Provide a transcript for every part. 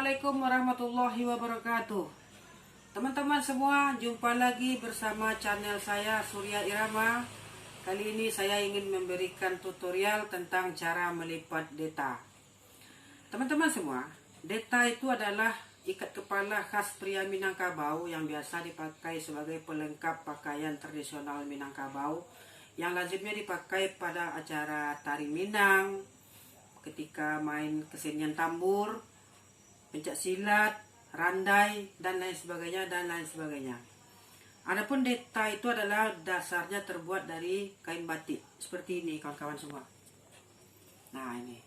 Assalamualaikum warahmatullahi wabarakatuh. Teman-teman semua, jumpa lagi bersama channel saya Surya Irama. Kali ini saya ingin memberikan tutorial tentang cara melipat deta. Teman-teman semua, deta itu adalah ikat kepala khas pria Minangkabau yang biasa dipakai sebagai pelengkap pakaian tradisional Minangkabau yang lazimnya dipakai pada acara tari Minang, ketika main kesenian tambur, pencak silat, randai, dan lain sebagainya. Adapun deta itu adalah dasarnya terbuat dari kain batik seperti ini, kawan-kawan semua. Nah, ini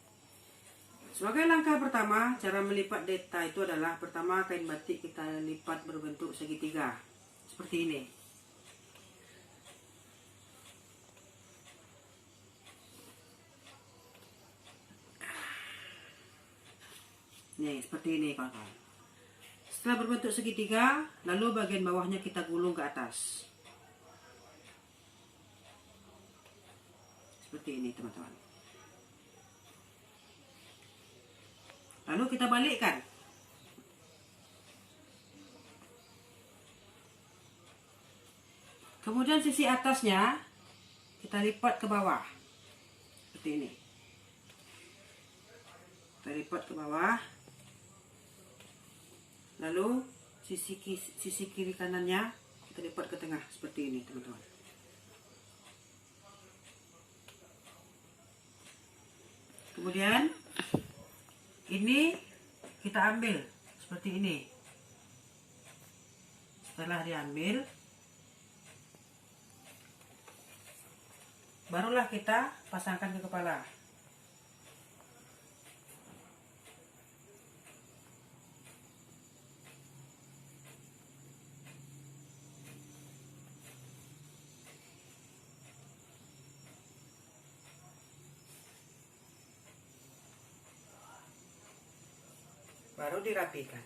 sebagai langkah pertama, cara melipat deta itu adalah pertama kain batik kita lipat berbentuk segitiga seperti ini. Nih, seperti ini kawan-kawan. Setelah berbentuk segitiga, lalu bagian bawahnya kita gulung ke atas. Seperti ini teman-teman. Lalu kita balikkan. Kemudian sisi atasnya kita lipat ke bawah. Seperti ini. Kita lipat ke bawah. Lalu sisi kiri kanannya kita lipat ke tengah seperti ini teman-teman. Kemudian ini kita ambil seperti ini. Setelah diambil, barulah kita pasangkan ke kepala. Baru dirapikan.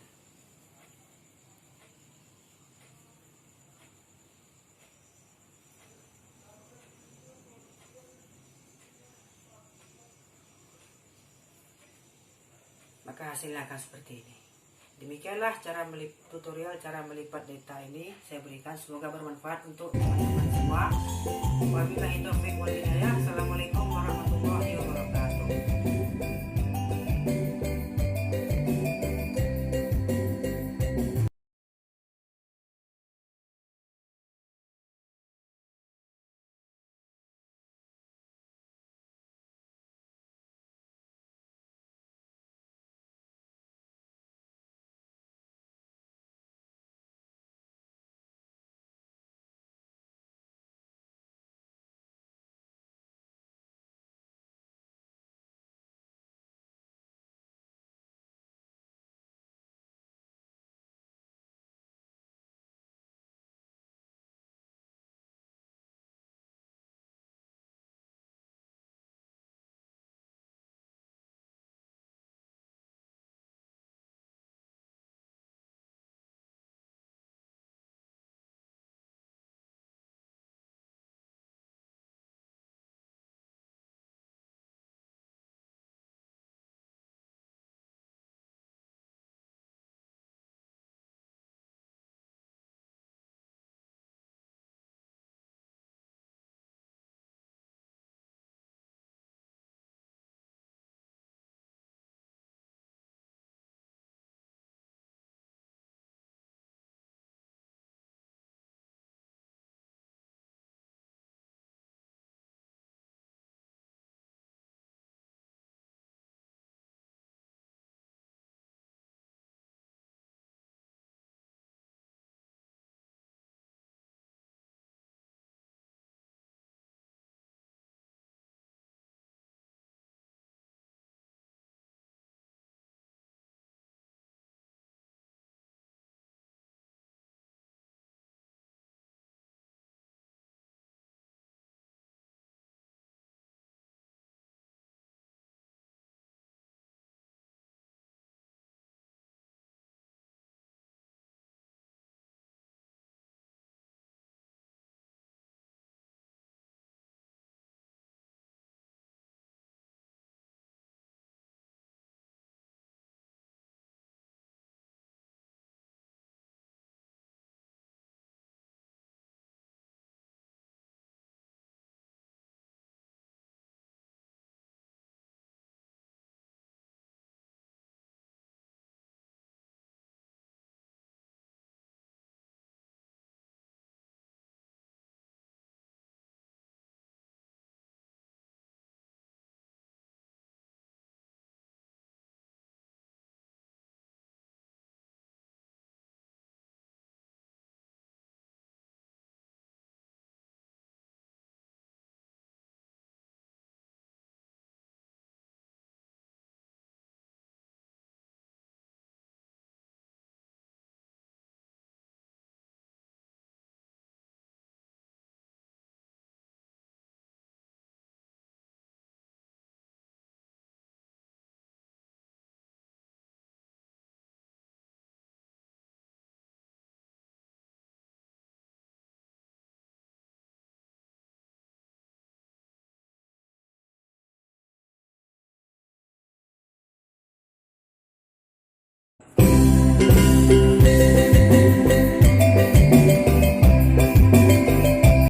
Maka hasilnya akan seperti ini. Demikianlah tutorial cara melipat deta ini saya berikan. Semoga bermanfaat untuk teman-teman semua. Wabillahi taufiq wal hidayah. Assalamualaikum warahmatullahi wabarakatuh.